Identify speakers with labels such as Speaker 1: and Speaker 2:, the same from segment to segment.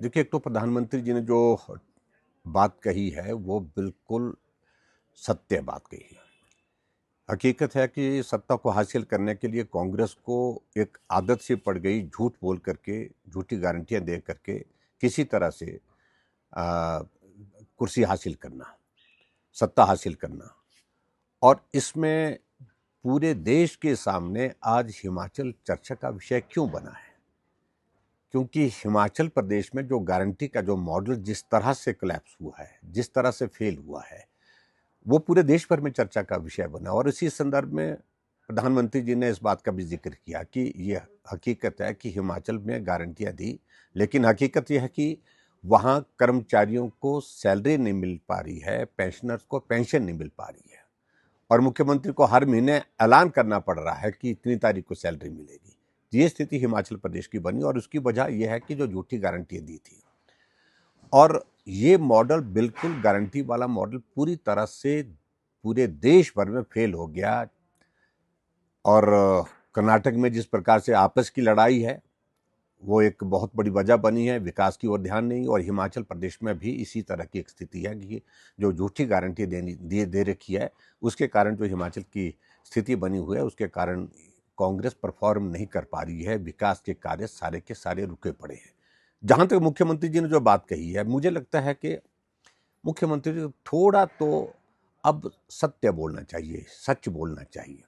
Speaker 1: देखिए, एक तो प्रधानमंत्री जी ने जो बात कही है वो बिल्कुल सत्य बात कही है। हकीकत है कि सत्ता को हासिल करने के लिए कांग्रेस को एक आदत सी पड़ गई झूठ बोल करके, झूठी गारंटियां दे करके किसी तरह से आ, कुर्सी हासिल करना, सत्ता हासिल करना। और इसमें पूरे देश के सामने आज हिमाचल चर्चा का विषय क्यों बना है? क्योंकि हिमाचल प्रदेश में जो गारंटी का जो मॉडल जिस तरह से कोलैप्स हुआ है, जिस तरह से फेल हुआ है, वो पूरे देश भर में चर्चा का विषय बना। और इसी संदर्भ में प्रधानमंत्री जी ने इस बात का भी जिक्र किया कि ये हकीकत है कि हिमाचल में गारंटियां दी, लेकिन हकीकत यह है कि वहाँ कर्मचारियों को सैलरी नहीं मिल पा रही है, पेंशनर्स को पेंशन नहीं मिल पा रही है, और मुख्यमंत्री को हर महीने ऐलान करना पड़ रहा है कि इतनी तारीख को सैलरी मिलेगी। ये स्थिति हिमाचल प्रदेश की बनी, और उसकी वजह यह है कि जो झूठी गारंटियां दी थी, और ये मॉडल बिल्कुल गारंटी वाला मॉडल पूरी तरह से पूरे देश भर में फेल हो गया। और कर्नाटक में जिस प्रकार से आपस की लड़ाई है वो एक बहुत बड़ी वजह बनी है, विकास की ओर ध्यान नहीं। और हिमाचल प्रदेश में भी इसी तरह की एक स्थिति है कि जो झूठी गारंटी दे रखी है, उसके कारण जो हिमाचल की स्थिति बनी हुई है, उसके कारण कांग्रेस परफॉर्म नहीं कर पा रही है। विकास के कार्य सारे के सारे रुके पड़े हैं। जहां तक मुख्यमंत्री जी ने जो बात कही है, मुझे लगता है कि मुख्यमंत्री जी को थोड़ा तो अब सत्य बोलना चाहिए, सच बोलना चाहिए।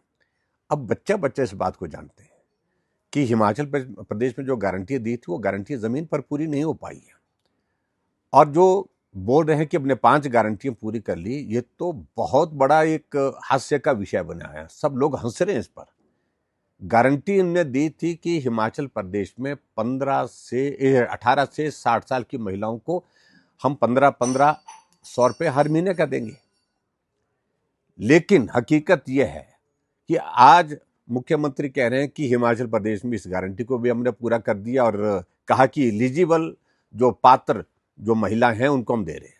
Speaker 1: अब बच्चा बच्चा इस बात को जानते हैं कि हिमाचल प्रदेश में जो गारंटी दी थी वो गारंटी जमीन पर पूरी नहीं हो पाई है। और जो बोल रहे हैं कि अपने 5 गारंटियां पूरी कर ली, ये तो बहुत बड़ा एक हास्य का विषय बना है। सब लोग हंस रहे हैं इस पर। गारंटी इनने दी थी कि हिमाचल प्रदेश में 18 से 60 साल की महिलाओं को हम 15-15 सौ रुपये हर महीने का देंगे। लेकिन हकीकत यह है कि आज मुख्यमंत्री कह रहे हैं कि हिमाचल प्रदेश में इस गारंटी को भी हमने पूरा कर दिया, और कहा कि एलिजिबल जो पात्र जो महिला हैं उनको हम दे रहे हैं।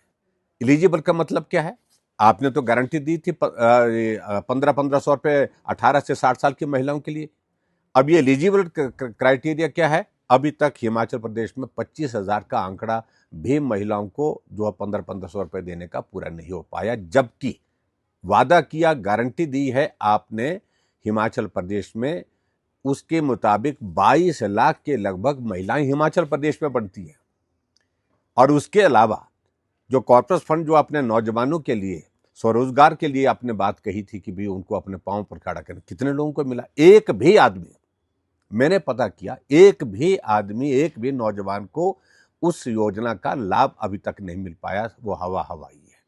Speaker 1: एलिजिबल का मतलब क्या है? आपने तो गारंटी दी थी 15-15 सौ रुपये 18 से 60 साल की महिलाओं के लिए। अब ये एलिजिबल क्राइटेरिया क्या है? अभी तक हिमाचल प्रदेश में 25,000 का आंकड़ा भी महिलाओं को जो 15-15 सौ रुपये देने का पूरा नहीं हो पाया, जबकि वादा किया, गारंटी दी है आपने हिमाचल प्रदेश में, उसके मुताबिक 22 लाख के लगभग महिलाएं हिमाचल प्रदेश में बनती हैं। और उसके अलावा जो कॉर्पस फंड जो आपने नौजवानों के लिए, स्वरोजगार के लिए आपने बात कही थी कि भी उनको अपने पांव पर खड़ा करें, कितने लोगों को मिला? एक भी आदमी, मैंने पता किया, एक भी आदमी, एक भी नौजवान को उस योजना का लाभ अभी तक नहीं मिल पाया। वो हवा हवाई है।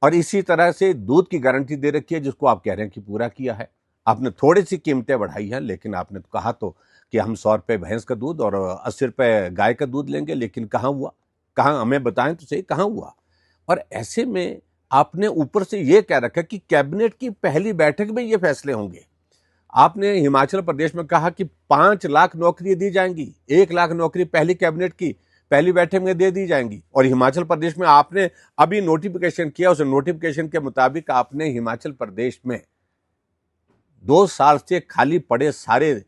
Speaker 1: और इसी तरह से दूध की गारंटी दे रखी है, जिसको आप कह रहे हैं कि पूरा किया है। आपने थोड़ी सी कीमतें बढ़ाई हैं, लेकिन आपने तो कहा तो कि हम 100 रुपये भैंस का दूध और 80 रुपये गाय का दूध लेंगे, लेकिन कहाँ हुआ? कहाँ? हमें बताएं तो सही, कहाँ हुआ? और ऐसे में आपने ऊपर से ये कह रखा कि कैबिनेट की पहली बैठक में ये फैसले होंगे। आपने हिमाचल प्रदेश में कहा कि 5 लाख नौकरी दी जाएंगी, 1 लाख नौकरी पहली कैबिनेट की पहली बैठक में दे दी जाएंगी। और हिमाचल प्रदेश में आपने अभी नोटिफिकेशन किया, उस नोटिफिकेशन के मुताबिक आपने हिमाचल प्रदेश में 2 साल से खाली पड़े सारे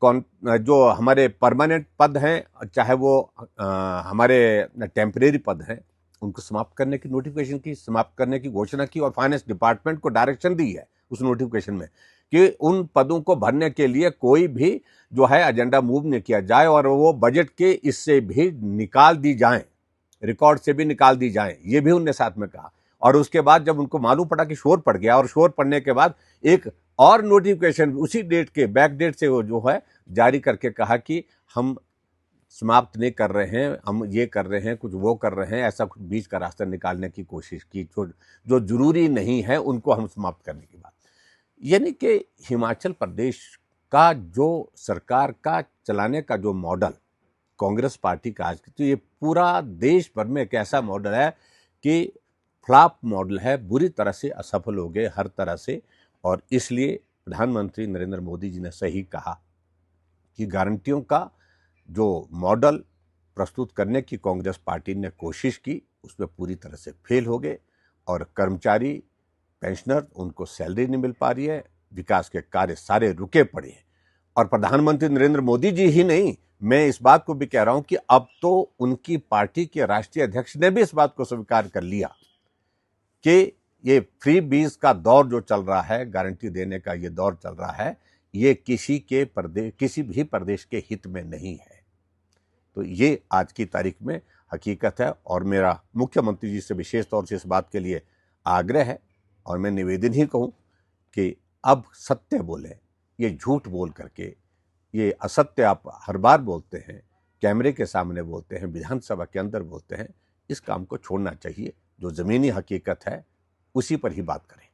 Speaker 1: जो हमारे परमानेंट पद हैं, चाहे वो हमारे टेम्परेरी पद हैं, उनको समाप्त करने की नोटिफिकेशन की, समाप्त करने की घोषणा की। और फाइनेंस डिपार्टमेंट को डायरेक्शन दी है उस नोटिफिकेशन में कि उन पदों को भरने के लिए कोई भी जो है एजेंडा मूव नहीं किया जाए, और वो बजट के इससे भी निकाल दी जाए, रिकॉर्ड से भी निकाल दी जाए, ये भी उनने साथ में कहा। और उसके बाद जब उनको मालूम पड़ा कि शोर पड़ गया, और शोर पड़ने के बाद एक और नोटिफिकेशन उसी डेट के बैक डेट से वो जो है जारी करके कहा कि हम समाप्त नहीं कर रहे हैं, हम ये कर रहे हैं, कुछ वो कर रहे हैं, ऐसा कुछ बीच का रास्ता निकालने की कोशिश की, जो जरूरी नहीं है उनको हम समाप्त करने की बात। यानी कि हिमाचल प्रदेश का जो सरकार का चलाने का जो मॉडल कांग्रेस पार्टी का आज, तो ये पूरा देश भर में एक ऐसा मॉडल है कि फ्लॉप मॉडल है, बुरी तरह से असफल हो गए हर तरह से। और इसलिए प्रधानमंत्री नरेंद्र मोदी जी ने सही कहा कि गारंटियों का जो मॉडल प्रस्तुत करने की कांग्रेस पार्टी ने कोशिश की, उसमें पूरी तरह से फेल हो गए। और कर्मचारी, पेंशनर, उनको सैलरी नहीं मिल पा रही है, विकास के कार्य सारे रुके पड़े हैं। और प्रधानमंत्री नरेंद्र मोदी जी ही नहीं, मैं इस बात को भी कह रहा हूं कि अब तो उनकी पार्टी के राष्ट्रीय अध्यक्ष ने भी इस बात को स्वीकार कर लिया कि ये फ्री बीज का दौर जो चल रहा है, गारंटी देने का ये दौर चल रहा है, ये किसी भी प्रदेश के हित में नहीं है। तो ये आज की तारीख में हकीकत है और मेरा मुख्यमंत्री जी से विशेष तौर से इस बात के लिए आग्रह है और मैं निवेदन ही कहूं कि अब सत्य बोलें, ये झूठ बोल करके, ये असत्य आप हर बार बोलते हैं, कैमरे के सामने बोलते हैं, विधानसभा के अंदर बोलते हैं, इस काम को छोड़ना चाहिए। जो ज़मीनी हकीकत है उसी पर ही बात करें।